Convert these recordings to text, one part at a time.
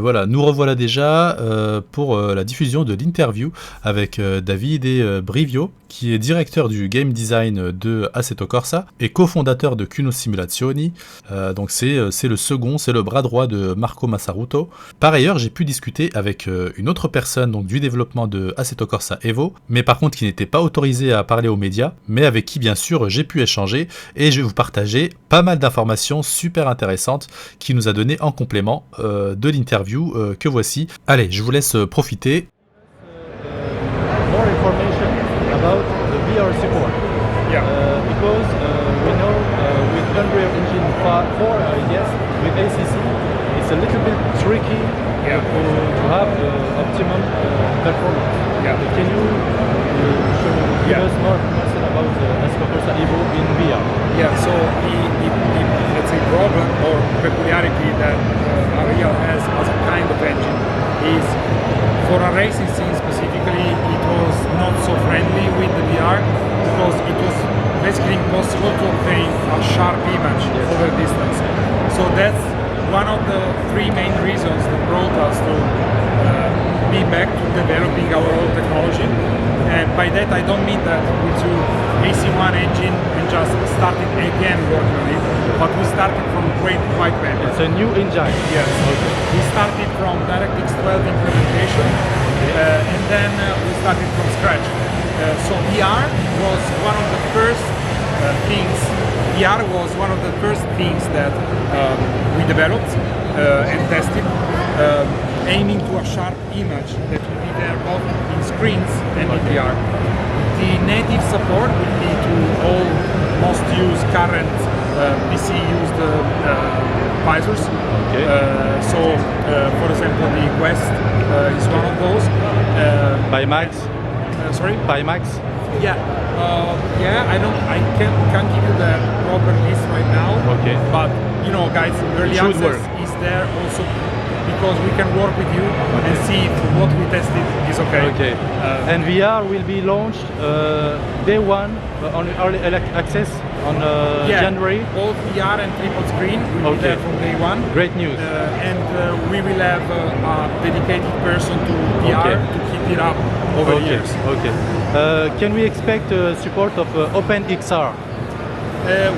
Voilà, nous revoilà déjà pour la diffusion de l'interview avec Davide BRIVIO, qui est directeur du game design de Assetto Corsa et cofondateur de Kunos Simulazioni. Donc c'est le second, c'est le bras droit de Marco Massaruto. Par ailleurs, j'ai pu discuter avec une autre personne donc, du développement de Assetto Corsa EVO, mais par contre qui n'était pas autorisé à parler aux médias, mais avec qui bien sûr j'ai pu échanger et je vais vous partager pas mal d'informations super intéressantes qu'il nous a donné en complément de l'interview que voici. Allez, je vous laisse profiter. More information about the VR support. Yeah. Because we know with Unreal Engine 4, yes, with ACC, it's a little bit tricky to have the optimum performance. Yeah. Can you give us more information about Assetto Corsa EVO in VR? Yeah, so the let's say problem or peculiarity that Unreal has as a kind of engine is for a racing scene specifically it was not so friendly with the VR because it was basically impossible to obtain a sharp image over distance. So that's one of the three main reasons that brought us to be back to developing our own technology. And by that I don't mean that we took AC1 engine and just started again working on it, but we started from quite well. It's a new engine. Yes. Okay. We started from DirectX 12 implementation, and then we started from scratch. So VR was one of the first things. VR was one of the first things that we developed and tested, aiming to a sharp image that will be there both in screens and in VR. The native support will be to all most used current PC used visors. Okay. For example, the Quest is one of those. Pimax? Sorry? Pimax? Yeah. I can't give you the proper list right now. Okay. But you know, guys, early access is there also because we can work with you and see if what we tested is okay. Okay. And VR will be launched day one on early access on January. Both VR and triple screen will be there from day one. Great news. And we will have a dedicated person to VR to keep it up over years. Okay. Can we expect support of OpenXR?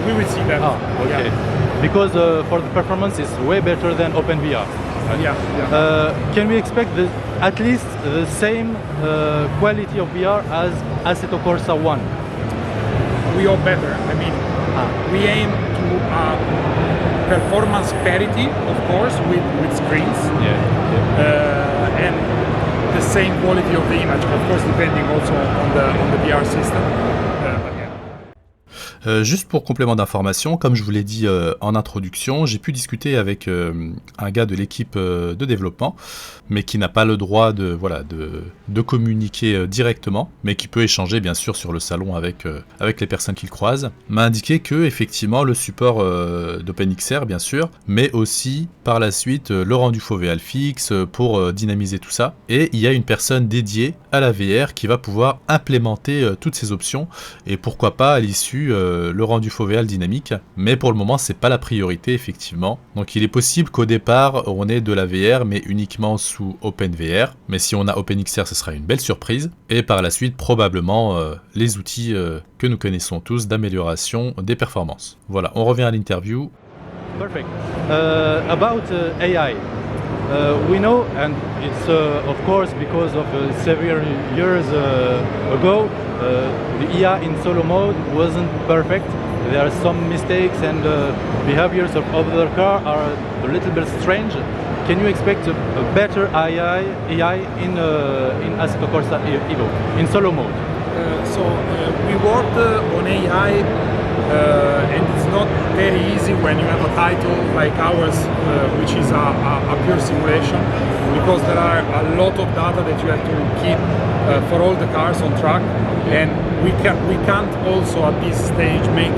We will see that. Okay. Yeah. Because for the performance it's way better than OpenVR. Yeah. Can we expect at least the same quality of VR as Assetto Corsa 1? We hope better. I mean, we aim to performance parity, of course, with screens. And the same quality of the image, of course, depending also on the VR system. Juste pour complément d'information, comme je vous l'ai dit en introduction, j'ai pu discuter avec un gars de l'équipe de développement, mais qui n'a pas le droit de communiquer directement, mais qui peut échanger bien sûr sur le salon avec les personnes qu'il croise, m'a indiqué que effectivement le support d'OpenXR bien sûr, mais aussi par la suite le rendu fovéal fixe pour dynamiser tout ça, et il y a une personne dédiée à la VR qui va pouvoir implémenter toutes ces options, et pourquoi pas à l'issue le rendu fovéal dynamique, mais pour le moment c'est pas la priorité effectivement. Donc il est possible qu'au départ on ait de la VR mais uniquement sous OpenVR, mais si on a OpenXR ce sera une belle surprise, et par la suite probablement les outils que nous connaissons tous d'amélioration des performances. Voilà, on revient à l'interview. Perfect. About AI. We know, and it's of course because of several years ago, the IA in solo mode wasn't perfect. There are some mistakes and behaviors of other cars are a little bit strange. Can you expect a better AI in Assetto Corsa EVO in solo mode? We worked on AI. And it's not very easy when you have a title like ours, which is a pure simulation, because there are a lot of data that you have to keep for all the cars on track, and we can't also at this stage make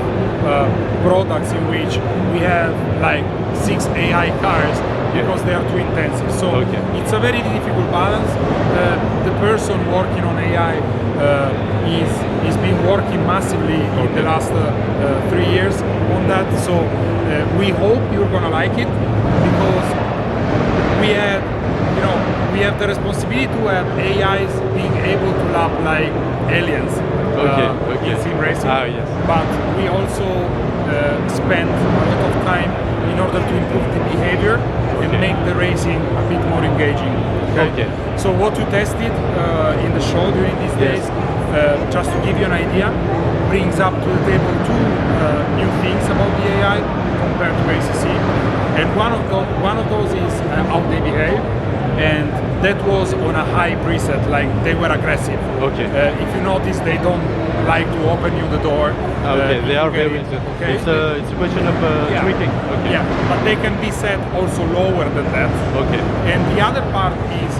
products in which we have like 6 AI cars because they are too intensive. So it's a very difficult balance. The person working on AI is been working massively in the last 3 years on that. So we hope you're gonna like it because we had have the responsibility to have AIs being able to lap like aliens in sim racing. Yes. But we also spend a lot of time in order to improve the behavior and make the racing a bit more engaging. Okay. So what we tested in the show during these days, just to give you an idea, brings up to the table two new things about the AI compared to ACC. And one of those is how they behave, and that was on a high preset, like they were aggressive. Okay. If you notice, they don't like to open you the door. They are very. Okay. It's a question of tweaking. Okay. Yeah, but they can be set also lower than that. Okay. And the other part is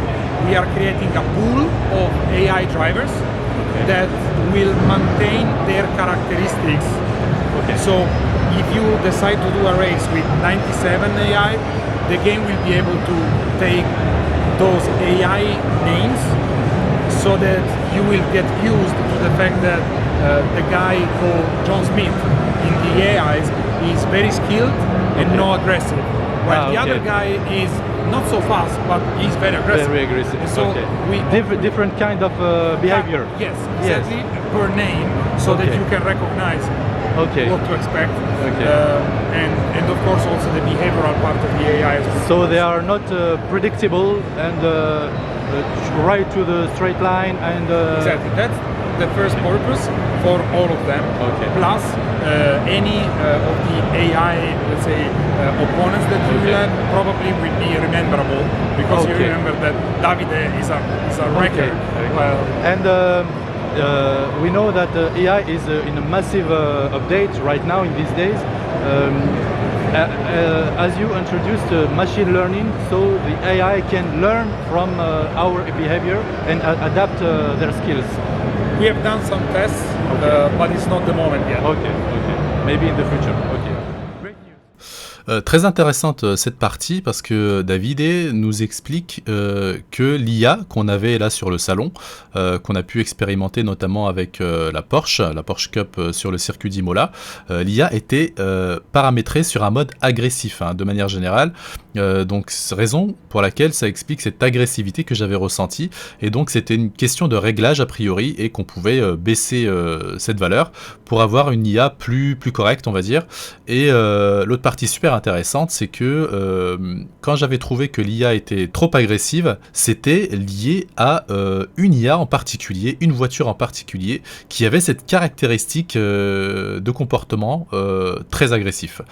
we are creating a pool of AI drivers that will maintain their characteristics. Okay. So if you decide to do a race with 97 AI, the game will be able to take those AI names so that you will get used to the fact that the guy called John Smith in the AIs is very skilled and not aggressive, while the other guy is not so fast, but he's very aggressive. Very aggressive. So we different kind of behavior. Yes, exactly. Per name, so that you can recognize what to expect. And of course also the behavioral part of the AI. So they are not predictable and right to the straight line and. Exactly. That's the first purpose for all of them. Plus any of the AI, let's say, opponents that you will have probably will be rememberable because you remember that Davide is a wrecker. Well, and we know that AI is in a massive update right now in these days. As you introduced machine learning, so the AI can learn from our behavior and adapt their skills. We have done some tests, but it's not the moment yet. Maybe in the future. Très intéressante cette partie parce que Davide nous explique que l'IA qu'on avait là sur le salon, qu'on a pu expérimenter notamment avec la Porsche Cup sur le circuit d'Imola, l'IA était paramétrée sur un mode agressif de manière générale. Donc raison pour laquelle ça explique cette agressivité que j'avais ressentie, et donc c'était une question de réglage a priori et qu'on pouvait baisser cette valeur pour avoir une IA plus correcte on va dire. Et l'autre partie super intéressante, c'est que quand j'avais trouvé que l'IA était trop agressive, c'était lié à une IA en particulier, une voiture en particulier, qui avait cette caractéristique de comportement très agressif.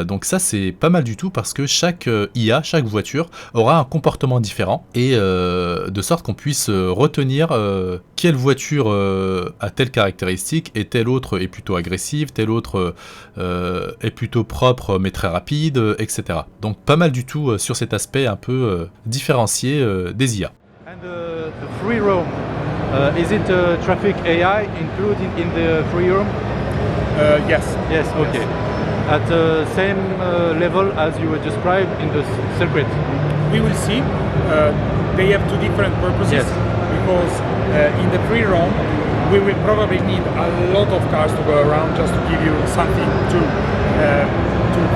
Donc ça c'est pas mal du tout parce que chaque IA, chaque voiture aura un comportement différent et de sorte qu'on puisse retenir quelle voiture a telle caractéristique et telle autre est plutôt agressive, telle autre est plutôt propre mais très rapide, etc. Donc pas mal du tout sur cet aspect un peu différencié des IA. And the free roam, is it traffic AI included in the free roam? Yes. Yes, okay. Yes. At the same level as you described in the circuit? We will see. They have two different purposes because in the free roam we will probably need a lot of cars to go around just to give you something to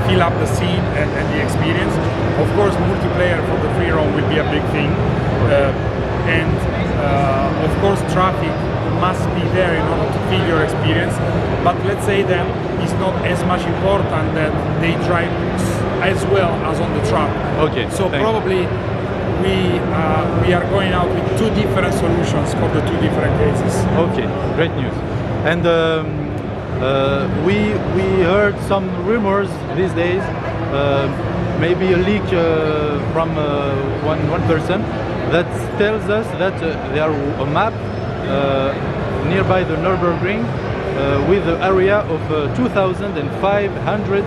fill up the scene and the experience. Of course, multiplayer for the free roam will be a big thing, and of course traffic must be there in order to feel your experience, but let's say that it's not as much important that they drive as well as on the track. So probably we are going out with two different solutions for the two different cases. Great news. And we heard some rumors these days, maybe a leak from one person that tells us that there are a map nearby the Nürburgring with an area of 2,500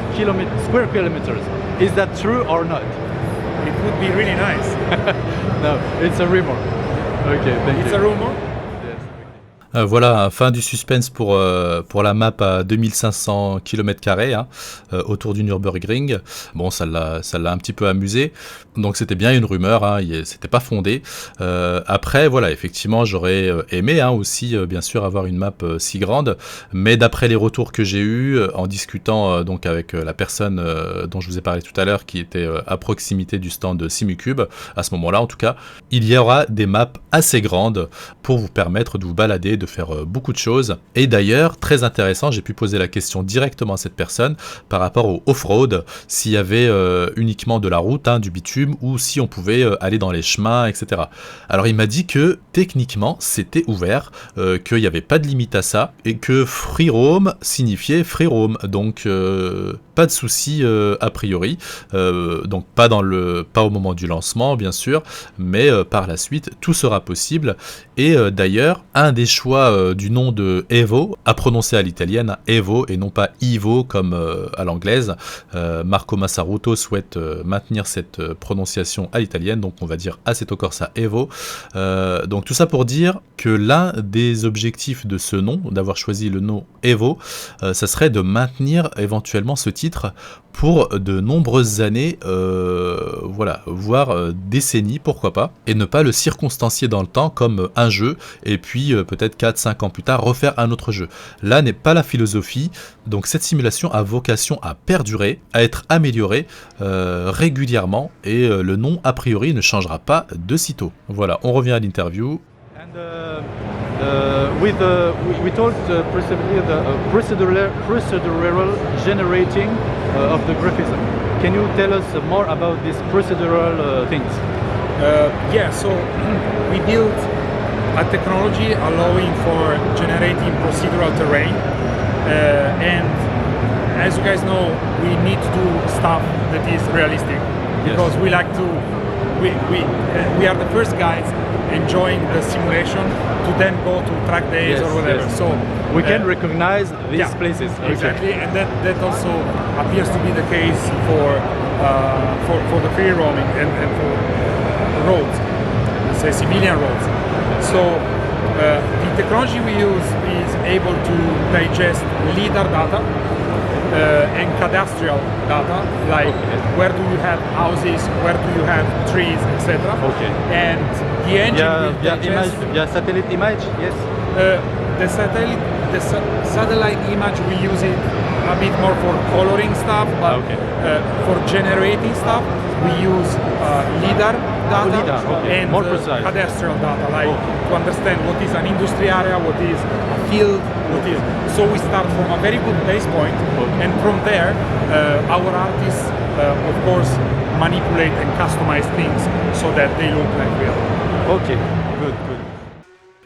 square kilometers. Is that true or not? It would be really nice. No, it's a rumor. Thank you. It's a rumor? Voilà, fin du suspense pour la map à 2500 km², hein, autour du Nürburgring. Bon, ça l'a un petit peu amusé. Donc c'était bien une rumeur, hein, c'était pas fondé. Après, voilà, effectivement, j'aurais aimé hein, aussi, bien sûr, avoir une map si grande. Mais d'après les retours que j'ai eus, en discutant donc avec la personne dont je vous ai parlé tout à l'heure, qui était à proximité du stand de Simucube, à ce moment-là en tout cas, il y aura des maps assez grandes pour vous permettre de vous balader, de faire beaucoup de choses. Et d'ailleurs, très intéressant, j'ai pu poser la question directement à cette personne par rapport au off-road, s'il y avait uniquement de la route, hein, du bitume, ou si on pouvait aller dans les chemins, etc. Alors il m'a dit que techniquement c'était ouvert, qu'il n'y avait pas de limite à ça, et que free roam signifiait free roam, donc pas de souci a priori, donc pas au moment du lancement bien sûr, mais par la suite tout sera possible. Et d'ailleurs, un des choix du nom de Evo, à prononcer à l'italienne, Evo et non pas Ivo comme à l'anglaise, Marco Massaruto souhaite maintenir cette prononciation à l'italienne, donc on va dire Assetto Corsa EVO. Donc tout ça pour dire que l'un des objectifs de ce nom, d'avoir choisi le nom Evo, ça serait de maintenir éventuellement ce titre pour de nombreuses années, voilà, voire décennies, pourquoi pas, et ne pas le circonstancier dans le temps comme un jeu, et puis peut-être 4-5 ans plus tard, refaire un autre jeu. Là n'est pas la philosophie, donc cette simulation a vocation à perdurer, à être améliorée régulièrement, et le nom a priori ne changera pas de sitôt. Voilà, on revient à l'interview. We talked previously the procedural generating of the graphism. Can you tell us more about these procedural things? Yeah, so we built a technology allowing for generating procedural terrain, and as you guys know, we need to do stuff that is realistic, because we like to. We are the first guys enjoying the simulation to then go to track days or whatever. So we can recognize these places. Exactly, and that also appears to be the case for the free roaming and for roads, say civilian roads. So the technology we use is able to digest LiDAR data and cadastral data, like where do you have houses, where do you have trees, etc. Okay. And the engine will digest... satellite image, yes? The satellite image, we use it a bit more for coloring stuff, but for generating stuff, we use LiDAR data and more precise cadastral data, like to understand what is an industry area, what is a field, what is. So we start from a very good base point, and from there, our artists, of course, manipulate and customize things so that they look like real. Okay, good.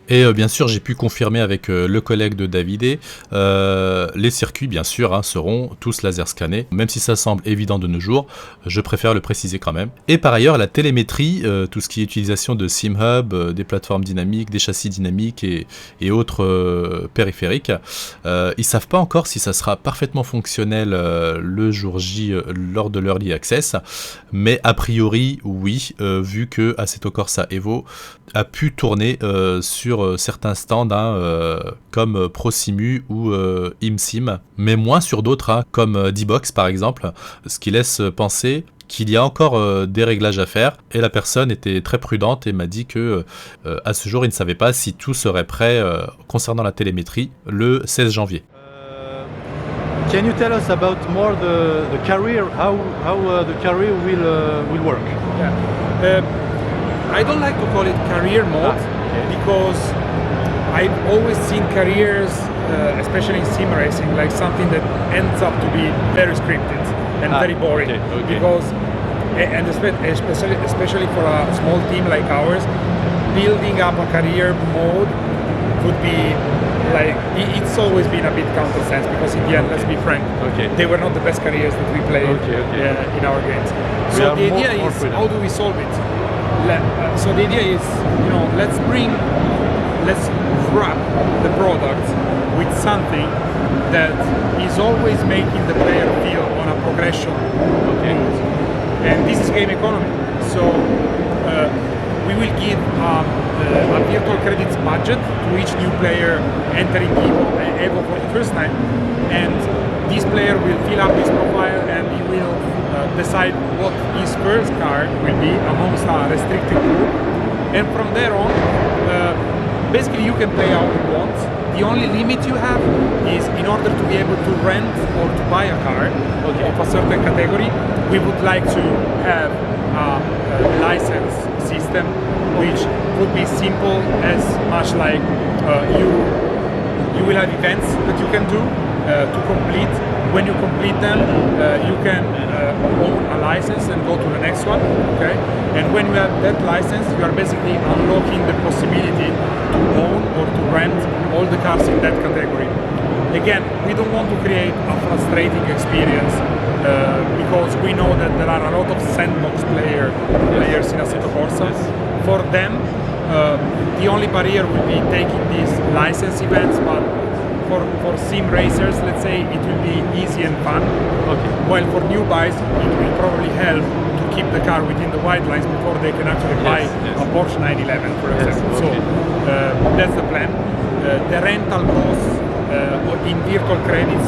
Et bien sûr, j'ai pu confirmer avec le collègue de Davide, les circuits, bien sûr, hein, seront tous laser scannés. Même si ça semble évident de nos jours, je préfère le préciser quand même. Et par ailleurs, la télémétrie, tout ce qui est utilisation de SimHub, des plateformes dynamiques, des châssis dynamiques et autres périphériques, ils savent pas encore si ça sera parfaitement fonctionnel le jour J lors de l'Early Access. Mais a priori, oui, vu que Assetto Corsa EVO a pu tourner sur certains stands hein, comme Prosimu ou IMSIM, mais moins sur d'autres hein, comme D-Box par exemple, ce qui laisse penser qu'il y a encore des réglages à faire, et la personne était très prudente et m'a dit que à ce jour il ne savait pas si tout serait prêt concernant la télémétrie le 16 janvier. Can you tell us about more the career, how the career will work? Yeah. I don't like to call it career mode because I've always seen careers, especially in sim racing, like something that ends up to be very scripted and very boring. Because, and especially for a small team like ours, building up a career mode would be like, it's always been a bit counter-sense, because in the end, let's be frank, they were not the best careers that we played in our games. So the idea is, how do we solve it? So the idea is, let's wrap the product with something that is always making the player feel on a progression. And this is game economy. So we will give a virtual credits budget to each new player entering EVO for the first time, and this player will fill up his profile and he will decide what his first card will be amongst a restricted group, and from there on basically you can play how you want. The only limit you have is in order to be able to rent or to buy a car of a certain category, we would like to have a license system which would be simple as much like you will have events that you can do to complete. When you complete them, you can own a license and go to the next one. Okay, and when you have that license, you are basically unlocking the possibility to own or to rent all the cars in that category. Again, we don't want to create a frustrating experience because we know that there are a lot of sandbox players in Assetto Corsa. For them, the only barrier will be taking these license events, but for sim racers, let's say, it will be easy and fun. While for new buys, it will probably help to keep the car within the white lines before they can actually buy a Porsche 911, for example. So that's the plan. The rental costs in virtual credits,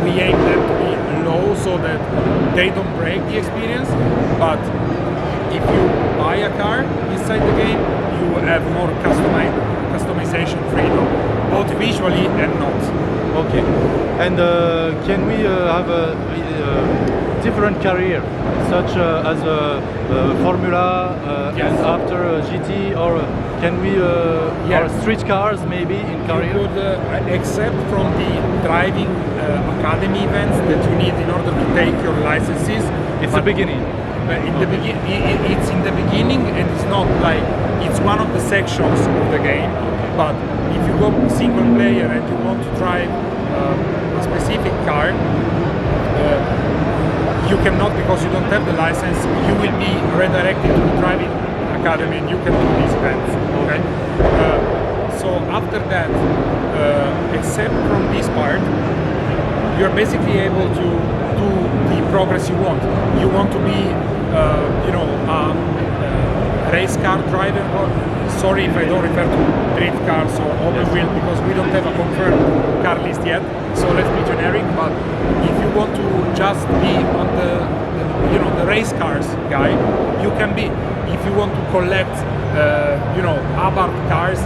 we aim them to be low so that they don't break the experience. But if you buy a car inside the game, you have more customization freedom, both visually and not. Okay. And can we have a different career, such as Formula and after GT, or can we or street cars maybe in career? You could, except from the driving academy events that you need in order to take your licenses. It's the beginning. It's in the beginning, and it's not like it's one of the sections of the game. But if you go single player and you want to drive a specific car, you cannot, because you don't have the license. You will be redirected to the driving academy, and you can do these events. Okay. So after that, except from this part, you're basically able to do the progress you want. You want to be, race car driver. Sorry if I don't refer to drift cars or open wheel, because we don't have a confirmed car list yet. So let's be generic. But if you want to just be on the race cars guy, you can be. If you want to collect, Abarth cars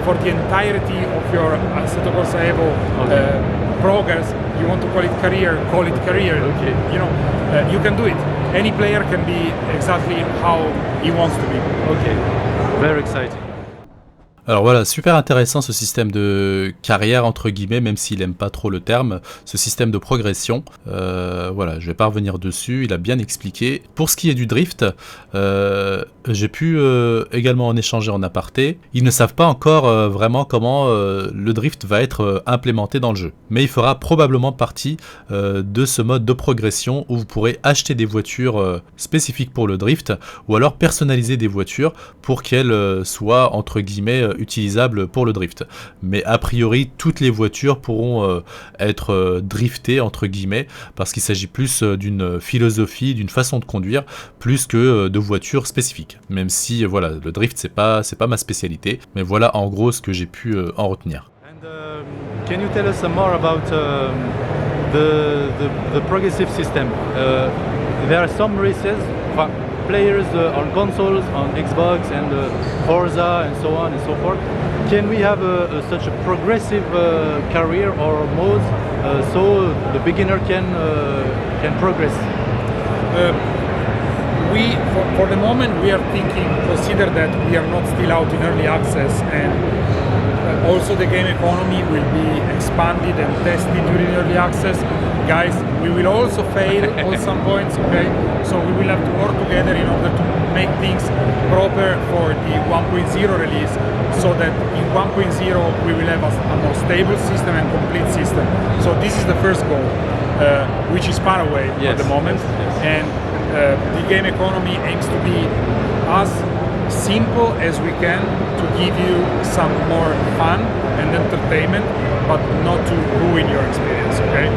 for the entirety of your Assetto Corsa EVO progress, you want to call it career. Okay. You can do it. Any player can be exactly how he wants to be. Okay, very exciting. Alors voilà, super intéressant ce système de carrière entre guillemets, même s'il aime pas trop le terme, ce système de progression. Voilà, je vais pas revenir dessus, il a bien expliqué. Pour ce qui est du drift, j'ai pu également en échanger en aparté. Ils ne savent pas encore vraiment comment le drift va être implémenté dans le jeu, mais il fera probablement partie de ce mode de progression où vous pourrez acheter des voitures spécifiques pour le drift, ou alors personnaliser des voitures pour qu'elles soient entre guillemets utilisables pour le drift. Mais a priori, toutes les voitures pourront être driftées entre guillemets, parce qu'il s'agit plus d'une philosophie, d'une façon de conduire, plus que de voitures spécifiques. Même si voilà, le drift c'est pas ma spécialité, mais voilà en gros ce que j'ai pu en retenir. And can you tell us some more about the progressive system? There are some races, players on consoles, on Xbox and Forza and so on and so forth. Can we have such a progressive career or modes so the beginner can progress? For the moment, we are thinking, consider that we are not still out in early access, and also the game economy will be expanded and tested during early access. Guys, we will also fail at some points, okay? So we will have to work together in order to make things proper for the 1.0 release, so that in 1.0 we will have a more stable system and complete system. So this is the first goal, which is far away at the moment. And the game economy aims to be as simple as we can to give you some more fun and entertainment, but not to ruin your experience, okay?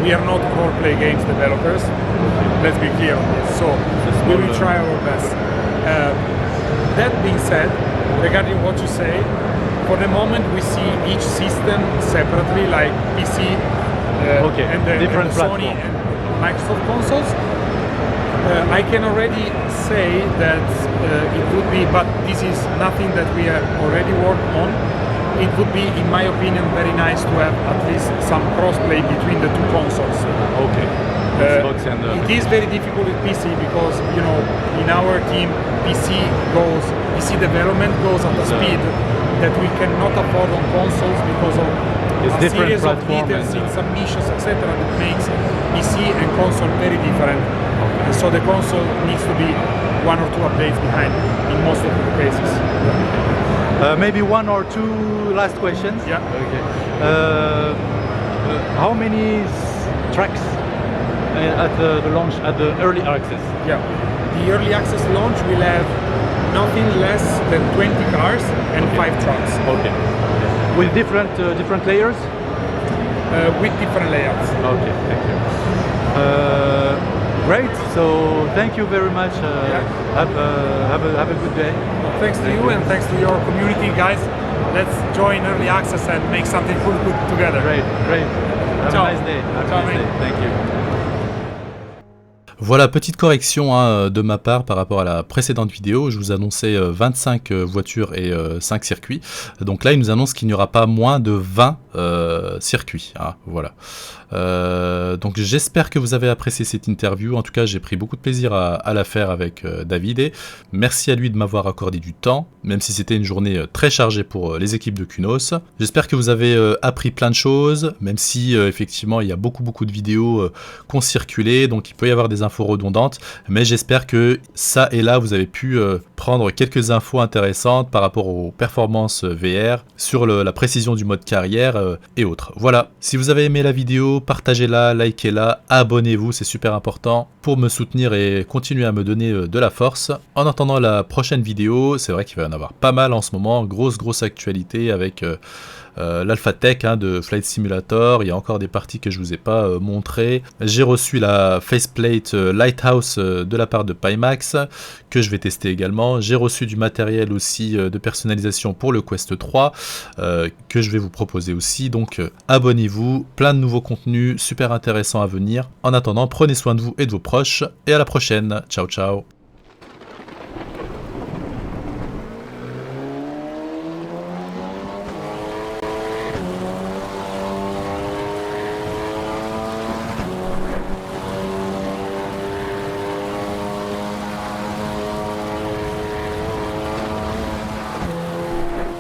We are not role-play games developers, let's be clear on this, so we will try our best. said, regarding what you say, for the moment we see each system separately, like PC and the Sony and Microsoft consoles. I can already say that it would be, but this is nothing that we have already worked on. It would be, in my opinion, very nice to have at least some crossplay between the two consoles. Okay. It is very difficult with PC because, you know, in our team, PC development goes at a speed that we cannot afford on consoles because of a series of details in some niches, etc. that makes PC and console very different. And so the console needs to be 1 or 2 updates behind in most of the cases. Maybe 1 or 2 last questions. Yeah. Okay. How many tracks at the launch, at the early access? Yeah. The early access launch will have nothing less than 20 cars and 5 trucks. Okay. With different layers? With different layouts. Okay, thank you. Great, so thank you very much. Have a good day. Well, thanks to you and thanks to your community, guys. Let's join early access and make something cool together. Great. Have Ciao. a nice day. Ciao, mate. Thank you. Voilà, petite correction de ma part par rapport à la précédente vidéo. Je vous annonçais 25 voitures et 5 circuits. Donc là, il nous annonce qu'il n'y aura pas moins de 20 circuits. Hein, voilà. Donc j'espère que vous avez apprécié cette interview. En tout cas, j'ai pris beaucoup de plaisir à la faire avec Davide. Merci à lui de m'avoir accordé du temps, même si c'était une journée très chargée pour les équipes de Kunos. J'espère que vous avez appris plein de choses, même si effectivement il y a beaucoup de vidéos qui ont circulé, donc il peut y avoir des infos redondantes, mais j'espère que ça et là vous avez pu prendre quelques infos intéressantes par rapport aux performances VR, sur la précision du mode carrière et autres. Voilà, si vous avez aimé la vidéo, partagez-la, likez-la, abonnez-vous, c'est super important pour me soutenir et continuer à me donner de la force. En attendant la prochaine vidéo, c'est vrai qu'il va y en avoir pas mal en ce moment, grosse actualité avec l'Alpha Tech de Flight Simulator. Il y a encore des parties que je vous ai pas montrées. J'ai reçu la faceplate Lighthouse de la part de Pimax que je vais tester également. J'ai reçu du matériel aussi de personnalisation pour le Quest 3 que je vais vous proposer aussi. Donc abonnez-vous, plein de nouveaux contenus super intéressants à venir. En attendant, prenez soin de vous et de vos proches et à la prochaine. Ciao ciao.